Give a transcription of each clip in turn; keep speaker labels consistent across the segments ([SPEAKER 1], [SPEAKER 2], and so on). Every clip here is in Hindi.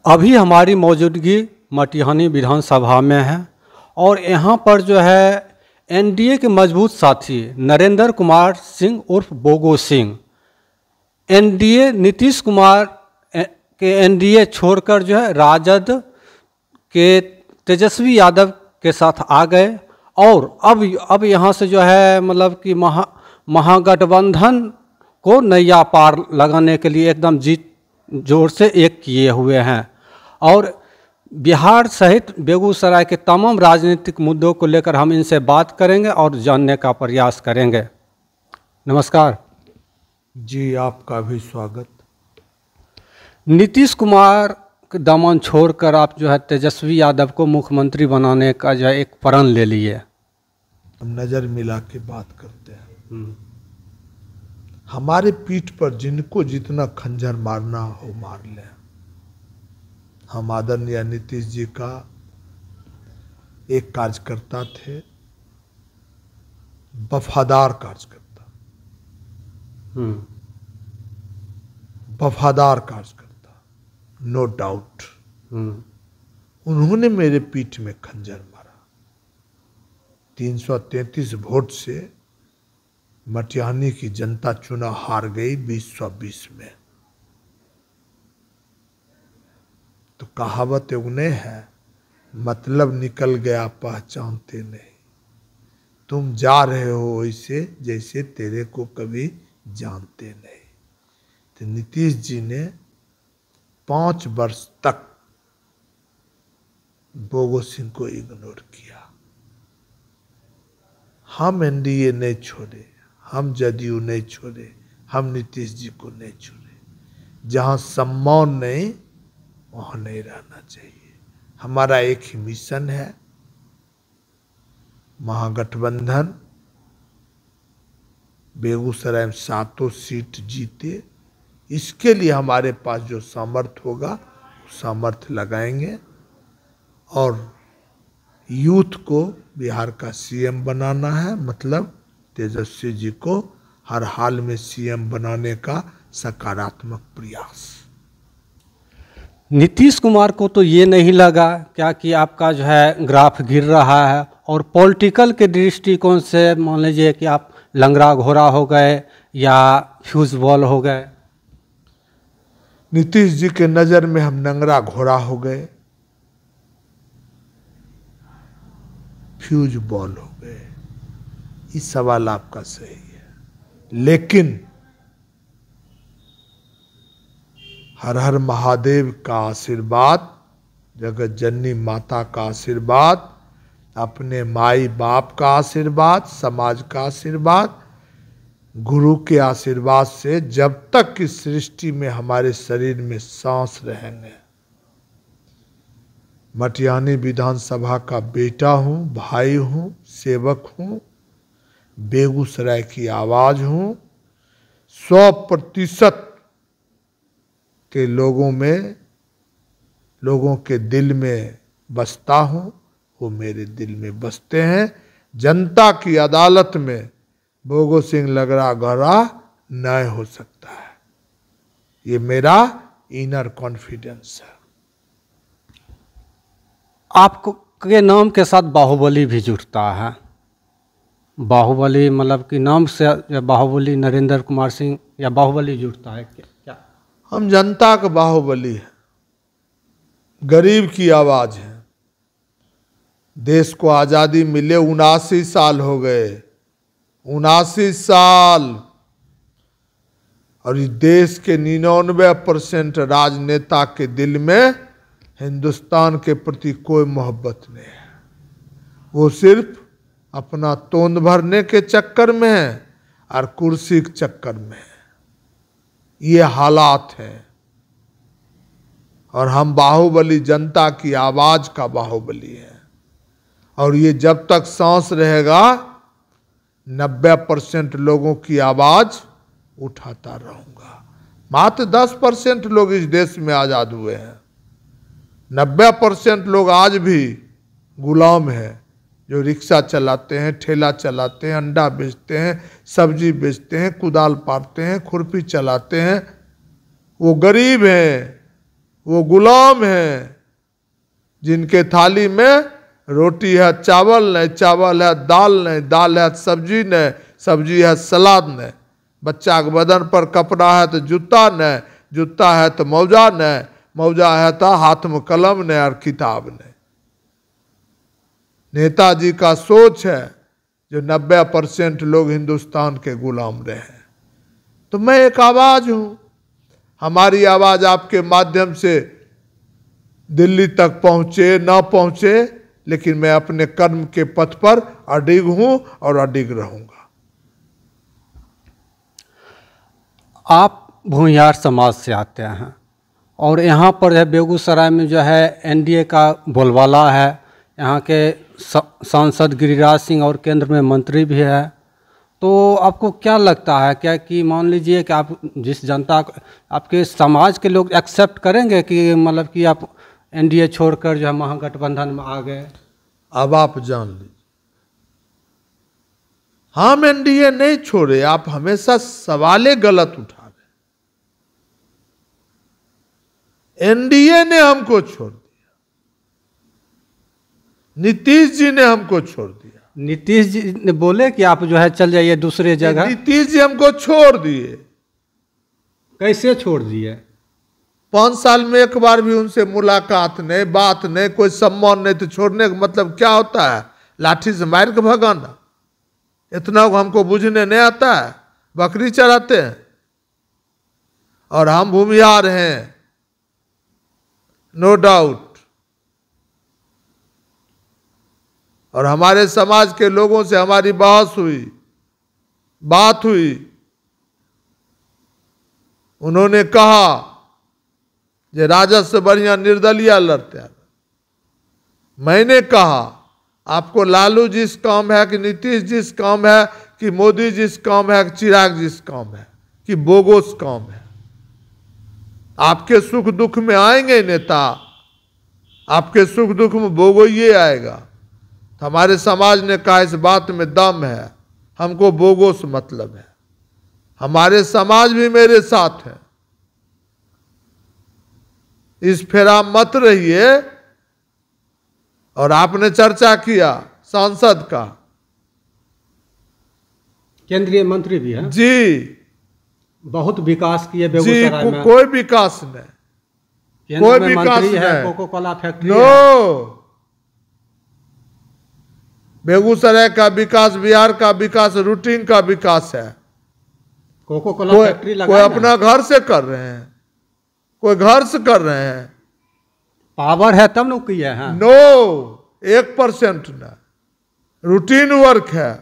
[SPEAKER 1] अभी हमारी मौजूदगी मटिहानी विधानसभा में है और यहाँ पर जो है एनडीए के मजबूत साथी नरेंद्र कुमार सिंह उर्फ बोगो सिंह एनडीए नीतीश कुमार के एनडीए छोड़कर जो है राजद के तेजस्वी यादव के साथ आ गए और अब यहाँ से जो है मतलब कि महागठबंधन को नैया पार लगाने के लिए एकदम जीत जोर से एक किए हुए हैं और बिहार सहित बेगूसराय के तमाम राजनीतिक मुद्दों को लेकर हम इनसे बात करेंगे और जानने का प्रयास करेंगे। नमस्कार
[SPEAKER 2] जी, आपका भी स्वागत।
[SPEAKER 1] नीतीश कुमार के दामन छोड़कर आप जो है तेजस्वी यादव को मुख्यमंत्री बनाने का जो है एक प्रण ले लिए।
[SPEAKER 2] हम नज़र मिला के बात करते हैं। हमारे पीठ पर जिनको जितना खंजर मारना हो मार लें। हम आदरणीय नीतीश जी का एक कार्यकर्ता थे, वफादार कार्यकर्ता, वफादार कार्यकर्ता, नो डाउट। उन्होंने मेरे पीठ में खंजर मारा। 333 वोट से मटिहानी की जनता चुनाव हार गई 2020 में। तो कहावत उन्हें है, मतलब निकल गया पहचानते नहीं। तुम जा रहे हो ऐसे जैसे तेरे को कभी जानते नहीं। तो नीतीश जी ने 5 वर्ष तक बोगो सिंह को इग्नोर किया। हम एनडीए नहीं छोड़े, हम जदयू नहीं छोड़े, हम नीतीश जी को नहीं छोड़े। जहां सम्मान नहीं वहां नहीं रहना चाहिए। हमारा एक ही मिशन है, महागठबंधन बेगूसराय में 7 सीट जीते। इसके लिए हमारे पास जो सामर्थ्य होगा सामर्थ्य लगाएंगे और यूथ को बिहार का सीएम बनाना है। मतलब तेजस्वी जी को हर हाल में सीएम बनाने का सकारात्मक प्रयास।
[SPEAKER 1] नीतीश कुमार को तो ये नहीं लगा क्या कि आपका जो है ग्राफ गिर रहा है और पॉलिटिकल के दृष्टिकोण से मान लीजिए कि आप लंगड़ा घोड़ा हो गए या फ्यूज बॉल हो गए।
[SPEAKER 2] नीतीश जी के नज़र में हम लंगड़ा घोड़ा हो गए, फ्यूज बॉल हो गए। ये सवाल आपका सही है, लेकिन हर हर महादेव का आशीर्वाद, जगत जननी माता का आशीर्वाद, अपने माई बाप का आशीर्वाद, समाज का आशीर्वाद, गुरु के आशीर्वाद से जब तक इस सृष्टि में हमारे शरीर में सांस रहेंगे, मटिहानी विधानसभा का बेटा हूँ, भाई हूँ, सेवक हूँ, बेगूसराय की आवाज़ हूँ। 100% के लोगों में, लोगों के दिल में बसता हूँ, वो मेरे दिल में बसते हैं। जनता की अदालत में बोगो सिंह लगड़ा गड़ा न हो सकता है। ये मेरा इनर कॉन्फिडेंस है।
[SPEAKER 1] आपको के नाम के साथ बाहुबली भी जुड़ता है। बाहुबली मतलब कि नाम से बाहुबली नरेंद्र कुमार सिंह या बाहुबली जुड़ता है क्या?
[SPEAKER 2] हम जनता का बाहुबली है, गरीब की आवाज़ है। देश को आज़ादी मिले 79 साल हो गए, 79 साल, और इस देश के 99% राजनेता के दिल में हिंदुस्तान के प्रति कोई मोहब्बत नहीं है। वो सिर्फ अपना तोंद भरने के चक्कर में है और कुर्सी के चक्कर में है। ये हालात हैं और हम बाहुबली, जनता की आवाज़ का बाहुबली है। और ये जब तक सांस रहेगा 90% लोगों की आवाज़ उठाता रहूँगा। मात्र 10% लोग इस देश में आज़ाद हुए हैं। 90% लोग आज भी गुलाम हैं, जो रिक्शा चलाते हैं, ठेला चलाते हैं, अंडा बेचते हैं, सब्जी बेचते हैं, कुदाल पारते हैं, खुरपी चलाते हैं। वो गरीब हैं, वो गुलाम हैं जिनके थाली में रोटी है चावल नहीं, चावल है दाल नहीं, दाल है सब्जी नहीं, सब्जी है सलाद नहीं, बच्चा के बदन पर कपड़ा है तो जूता नहीं, जूता है तो मौजा नहीं, मौजा है तो हाथ में कलम नहीं और किताब नहीं। नेताजी का सोच है जो 90% लोग हिंदुस्तान के गुलाम रहे हैं। तो मैं एक आवाज हूं, हमारी आवाज आपके माध्यम से दिल्ली तक पहुंचे ना पहुंचे, लेकिन मैं अपने कर्म के पथ पर अडिग हूं और अडिग रहूंगा।
[SPEAKER 1] आप भूमिहार समाज से आते हैं और यहाँ पर है बेगूसराय में जो है एनडीए का बोलबाला है, यहाँ के सांसद गिरिराज सिंह और केंद्र में मंत्री भी है। तो आपको क्या लगता है क्या कि मान लीजिए कि आप जिस जनता आपके समाज के लोग एक्सेप्ट करेंगे कि मतलब कि आप एनडीए छोड़कर जो है महागठबंधन में आ गए?
[SPEAKER 2] अब आप जान लीजिए, हम एनडीए नहीं छोड़े, आप हमेशा सवाले गलत उठा रहे। एनडीए ने हमको छोड़ दिया, नीतीश जी ने हमको छोड़ दिया।
[SPEAKER 1] नीतीश जी ने बोले कि आप जो है चल जाइए दूसरे जगह?
[SPEAKER 2] नीतीश जी हमको छोड़ दिए।
[SPEAKER 1] कैसे छोड़ दिए?
[SPEAKER 2] 5 साल में एक बार भी उनसे मुलाकात नहीं, बात नहीं, कोई सम्मान नहीं। तो छोड़ने का मतलब क्या होता है? लाठी से मार के भगाना? इतना हमको बुझने नहीं आता है। बकरी चराते हैं और हम भूमिहार हैं, नो डाउट। और हमारे समाज के लोगों से हमारी बात हुई, उन्होंने कहा जे राजद से बढ़िया निर्दलीय लड़ते हैं। मैंने कहा आपको लालू जिस काम है कि नीतीश जिस काम है कि मोदी जिस काम है कि चिराग जिस काम है कि बोगस काम है। आपके सुख दुख में आएंगे नेता, आपके सुख दुख में बोगोइए आएगा। तो हमारे समाज ने कहा इस बात में दम है, हमको बोगोस मतलब है। हमारे समाज भी मेरे साथ है, इस फेरा मत रहिए। और आपने चर्चा किया सांसद का,
[SPEAKER 1] केंद्रीय मंत्री भी है
[SPEAKER 2] जी,
[SPEAKER 1] बहुत विकास किए बेगूसराय में।
[SPEAKER 2] कोई विकास नहीं, कोई विकास नहीं।
[SPEAKER 1] Coca Cola factory
[SPEAKER 2] no, Begusarai का विकास, बिहार का विकास रूटीन का विकास है।
[SPEAKER 1] कोको कोला फैक्ट्री लगा,
[SPEAKER 2] कोई अपना घर से कर रहे हैं, कोई घर से कर रहे हैं।
[SPEAKER 1] पावर है तब न किए हैं।
[SPEAKER 2] नो, 1% ना, रूटीन वर्क है।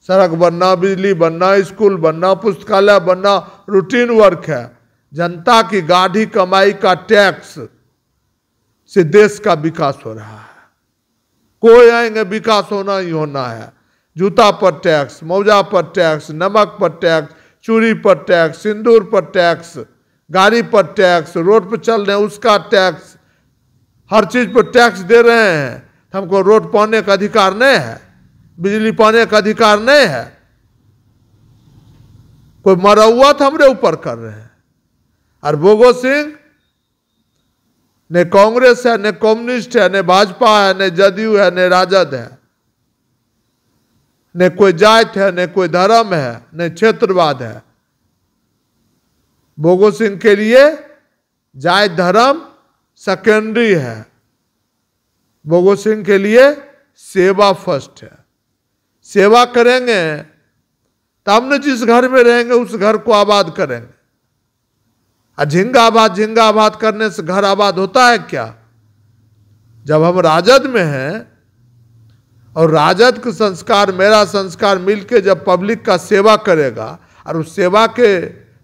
[SPEAKER 2] सड़क बनना, बिजली बनना, स्कूल बनना, पुस्तकालय बनना, रूटीन वर्क है। जनता की गाढ़ी कमाई का टैक्स से देश का विकास हो रहा है। कोई आएंगे विकास होना ही होना है। जूता पर टैक्स, मौजा पर टैक्स, नमक पर टैक्स, चूड़ी पर टैक्स, सिंदूर पर टैक्स, गाड़ी पर टैक्स, रोड पर चल रहे हैं उसका टैक्स, हर चीज पर टैक्स दे रहे हैं। हमको रोड पाने का अधिकार नहीं है, बिजली पाने का अधिकार नहीं है। कोई मरौवत हमरे ऊपर कर रहे हैं। और बोगो सिंह न कांग्रेस है, न कम्युनिस्ट है, न भाजपा है, न जदयू है, न राजद है, न कोई जात है, न कोई धर्म है, न क्षेत्रवाद है। बोगो सिंह के लिए जात धर्म सेकेंडरी है, बोगो सिंह के लिए सेवा फर्स्ट है। सेवा करेंगे तब न जिस घर में रहेंगे उस घर को आबाद करेंगे। और झिंगाबाद करने से घर आबाद होता है क्या? जब हम राजद में हैं और राजद का संस्कार, मेरा संस्कार मिलके जब पब्लिक का सेवा करेगा और उस सेवा के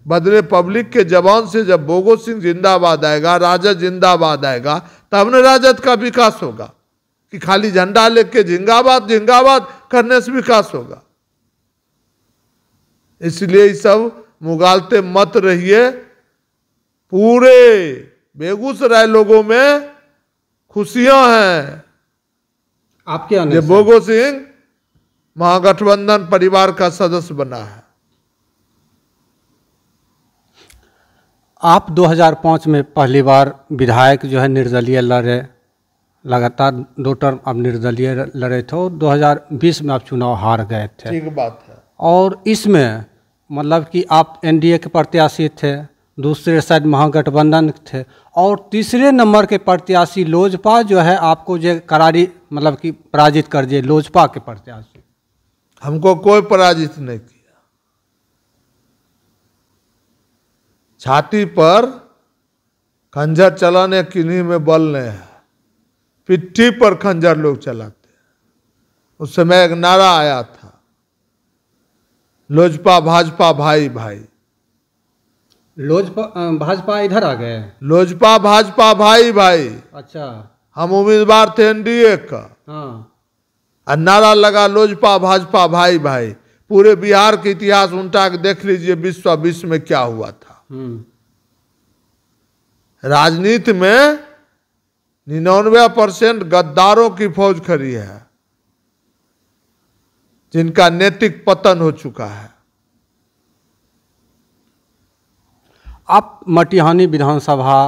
[SPEAKER 2] बदले पब्लिक के जवान से जब बोगो सिंह जिंदाबाद आएगा, राजद जिंदाबाद आएगा, तब न राजद का विकास होगा कि खाली झंडा लेके जिंगाबाद करने से विकास होगा। इसलिए ये सब मुगालते मत रहिए। पूरे बेगूसराय लोगों में खुशियां हैं
[SPEAKER 1] आपके आने से।
[SPEAKER 2] बोगो सिंह महागठबंधन परिवार का सदस्य बना है।
[SPEAKER 1] आप 2005 में पहली बार विधायक जो है निर्दलीय लड़े, लगातार 2 टर्म आप निर्दलीय लड़े थे और 2020 में आप चुनाव हार गए थे।
[SPEAKER 2] ठीक बात है।
[SPEAKER 1] और इसमें मतलब कि आप एनडीए के प्रत्याशी थे, दूसरे साइड महागठबंधन थे और तीसरे नंबर के प्रत्याशी लोजपा जो है आपको जो करारी मतलब कि पराजित कर दिए, लोजपा के प्रत्याशी।
[SPEAKER 2] हमको कोई पराजित नहीं किया। छाती पर खंजर चलाने किन्हीं में बल नहीं है, पिट्ठी पर खंजर लोग चलाते हैं। उस समय एक नारा आया था, लोजपा भाजपा भाई भाई।
[SPEAKER 1] लोजपा भाजपा इधर आ गए।
[SPEAKER 2] लोजपा भाजपा भाई भाई।
[SPEAKER 1] अच्छा।
[SPEAKER 2] हम उम्मीदवार थे एनडीए का।
[SPEAKER 1] हाँ।
[SPEAKER 2] और नारा लगा लोजपा भाजपा भाई भाई। पूरे बिहार के इतिहास उल्टा के देख लीजिए 2020 में क्या हुआ था। राजनीति में 99% गद्दारों की फौज खड़ी है, जिनका नैतिक पतन हो चुका है।
[SPEAKER 1] आप मटिहानी विधानसभा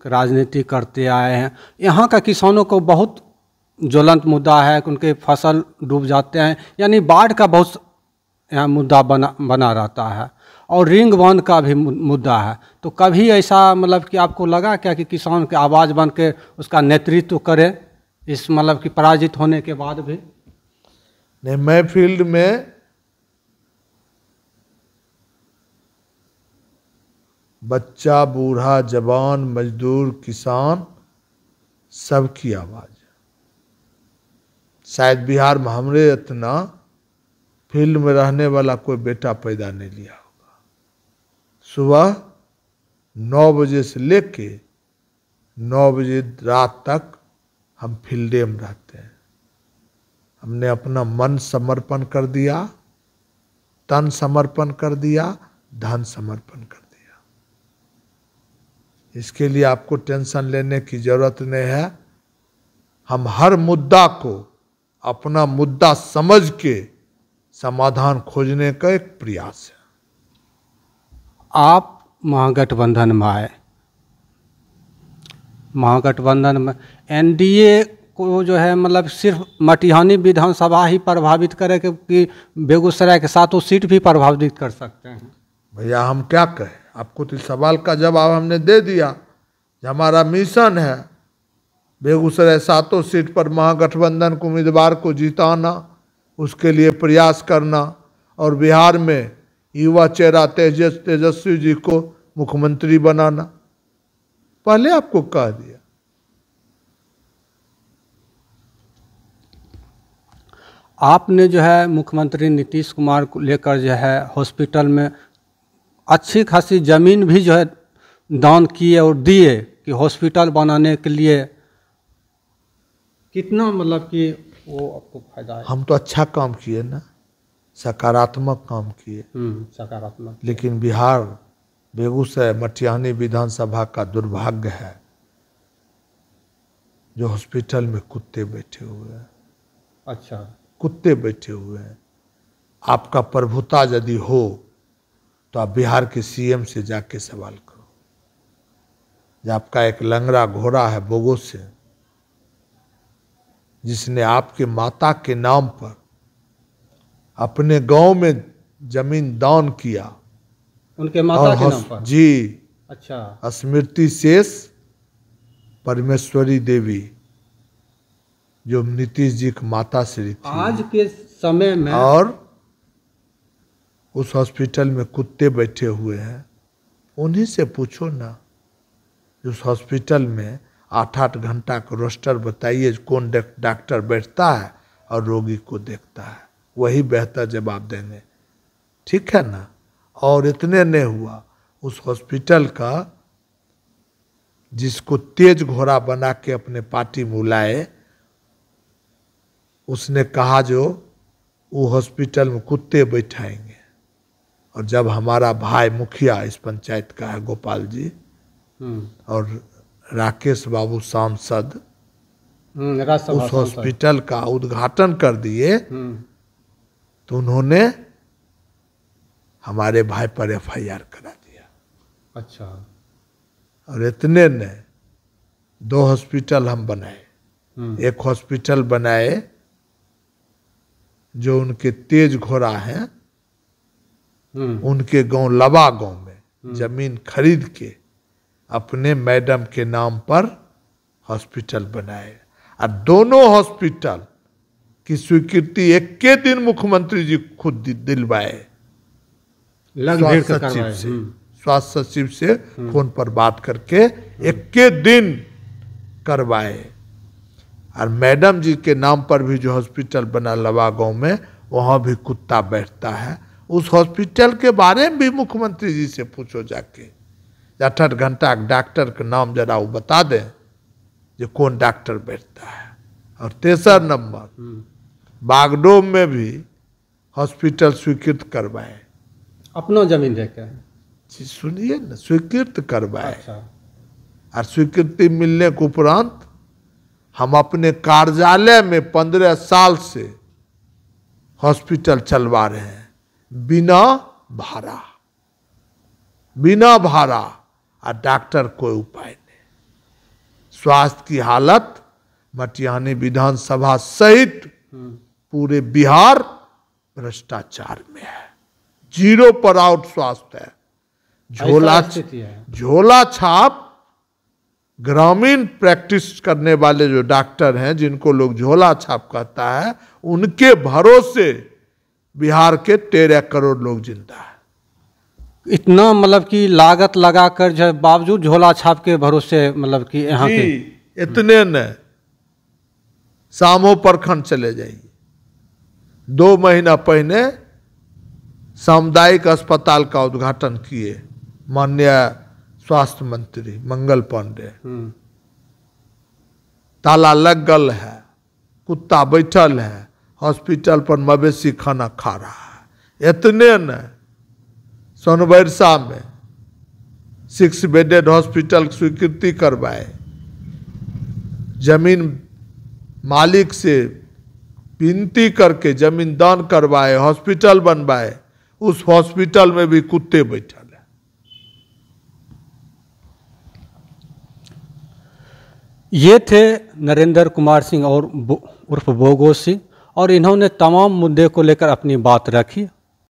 [SPEAKER 1] राजनीति करते आए हैं, यहाँ का किसानों को बहुत ज्वलंत मुद्दा है कि उनके फसल डूब जाते हैं, यानी बाढ़ का बहुत यहाँ मुद्दा बना रहता है और रिंग बांध का भी मुद्दा है। तो कभी ऐसा मतलब कि आपको लगा क्या कि किसान की आवाज़ बन के उसका नेतृत्व करे इस मतलब कि पराजित होने के बाद भी?
[SPEAKER 2] नहीं, मैं फील्ड में बच्चा बूढ़ा जवान मजदूर किसान सबकी आवाज़ है। शायद बिहार में हमरे इतना फील्ड में रहने वाला कोई बेटा पैदा नहीं लिया होगा। सुबह 9 बजे से लेके 9 बजे रात तक हम फील्डे में रहते हैं। हमने अपना मन समर्पण कर दिया, तन समर्पण कर दिया, धन समर्पण कर दिया। इसके लिए आपको टेंशन लेने की जरूरत नहीं है। हम हर मुद्दा को अपना मुद्दा समझ के समाधान खोजने का एक प्रयास है।
[SPEAKER 1] आप महागठबंधन में आए, महागठबंधन में एनडीए को जो है मतलब सिर्फ मटिहानी विधानसभा ही प्रभावित करे कि बेगूसराय के सातों सीट भी प्रभावित कर सकते हैं? भैया
[SPEAKER 2] हम क्या कहें, आपको तो सवाल का जवाब हमने दे दिया। हमारा मिशन है बेगूसराय सातों सीट पर महागठबंधन को उम्मीदवार को जिताना, उसके लिए प्रयास करना और बिहार में युवा चेहरा तेजस्वी जी को मुख्यमंत्री बनाना। पहले आपको कह दिया।
[SPEAKER 1] आपने जो है मुख्यमंत्री नीतीश कुमार को लेकर जो है हॉस्पिटल में अच्छी खासी ज़मीन भी जो है दान किए और दिए कि हॉस्पिटल बनाने के लिए। कितना मतलब कि वो आपको फायदा है?
[SPEAKER 2] हम तो अच्छा काम किए ना, सकारात्मक काम किए।
[SPEAKER 1] सकारात्मक।
[SPEAKER 2] लेकिन बिहार बेगूसराय मटिहानी विधानसभा का दुर्भाग्य है जो हॉस्पिटल में कुत्ते बैठे हुए हैं।
[SPEAKER 1] अच्छा,
[SPEAKER 2] कुत्ते बैठे हुए हैं। आपका प्रभुता यदि हो तो आप बिहार के सीएम से जाके सवाल करो। जो आपका एक लंगड़ा घोड़ा है बोगो से, जिसने आपके माता के नाम पर अपने गांव में जमीन दान किया।
[SPEAKER 1] उनके माता के नाम पर?
[SPEAKER 2] जी।
[SPEAKER 1] अच्छा।
[SPEAKER 2] स्मृति शेष परमेश्वरी देवी, जो नीतीश जी की माता श्री थी।
[SPEAKER 1] आज के समय में
[SPEAKER 2] और उस हॉस्पिटल में कुत्ते बैठे हुए हैं। उन्हीं से पूछो ना, उस हॉस्पिटल में 8-8 घंटा का रोस्टर बताइए कौन डॉक्टर बैठता है और रोगी को देखता है, वही बेहतर जवाब देंगे। ठीक है ना। और इतने नहीं हुआ, उस हॉस्पिटल का जिसको तेज घोड़ा बना के अपने पार्टी में लाए, उसने कहा जो वो हॉस्पिटल में कुत्ते बैठाएंगे। और जब हमारा भाई मुखिया इस पंचायत का है गोपाल जी और राकेश बाबू सांसद उस हॉस्पिटल का उद्घाटन कर दिए तो उन्होंने हमारे भाई पर एफआईआर करा दिया।
[SPEAKER 1] अच्छा।
[SPEAKER 2] और इतने ने 2 हॉस्पिटल हम बनाए। एक हॉस्पिटल बनाए जो उनके तेज घोड़ा हैं, उनके गांव लवा गांव में जमीन खरीद के अपने मैडम के नाम पर हॉस्पिटल बनाए। और दोनों हॉस्पिटल की स्वीकृति एक के दिन मुख्यमंत्री जी खुद दिलवाए, स्वास्थ्य सचिव से फोन पर बात करके एक के दिन करवाए। और मैडम जी के नाम पर भी जो हॉस्पिटल बना लवा गांव में, वहां भी कुत्ता बैठता है। उस हॉस्पिटल के बारे में भी मुख्यमंत्री जी से पूछो जाके, 8 घंटा डॉक्टर का नाम जरा वो बता दें जो कौन डॉक्टर बैठता है। और 3 नंबर बागडोम में भी हॉस्पिटल स्वीकृत करवाए,
[SPEAKER 1] अपना जमीन देकर।
[SPEAKER 2] सुनिए ना, स्वीकृत करवाए।
[SPEAKER 1] अच्छा।
[SPEAKER 2] और स्वीकृति मिलने के उपरांत हम अपने कार्यालय में 15 साल से हॉस्पिटल चलवा रहे हैं, बिना भाड़ा, बिना भाड़ा। और डॉक्टर कोई उपाय नहीं। स्वास्थ्य की हालत मटिहानी विधानसभा सहित पूरे बिहार भ्रष्टाचार में है, 0 पर आउट स्वास्थ्य है। झोला छाप ग्रामीण प्रैक्टिस करने वाले जो डॉक्टर हैं, जिनको लोग झोला छाप कहता है, उनके भरोसे बिहार के 13 करोड़ लोग जिंदा है।
[SPEAKER 1] इतना मतलब कि लागत लगाकर जो बावजूद झोला छाप के भरोसे, मतलब कि यहाँ के
[SPEAKER 2] इतने न सामो प्रखंड चले जाइए। 2 महीना पहले सामुदायिक अस्पताल का उद्घाटन किए माननीय स्वास्थ्य मंत्री मंगल पांडे। ताला लग गल है, कुत्ता बैठल है, हॉस्पिटल पर मवेशी खाना खा रहा है। इतने न सोनबरसा में 6 बेडेड हॉस्पिटल की स्वीकृति करवाए, जमीन मालिक से विनती करके जमीन दान करवाए, हॉस्पिटल बनवाए। उस हॉस्पिटल में भी कुत्ते बैठल है।
[SPEAKER 1] ये थे नरेंद्र कुमार सिंह और उर्फ बोगो सिंह, और इन्होंने तमाम मुद्दे को लेकर अपनी बात रखी।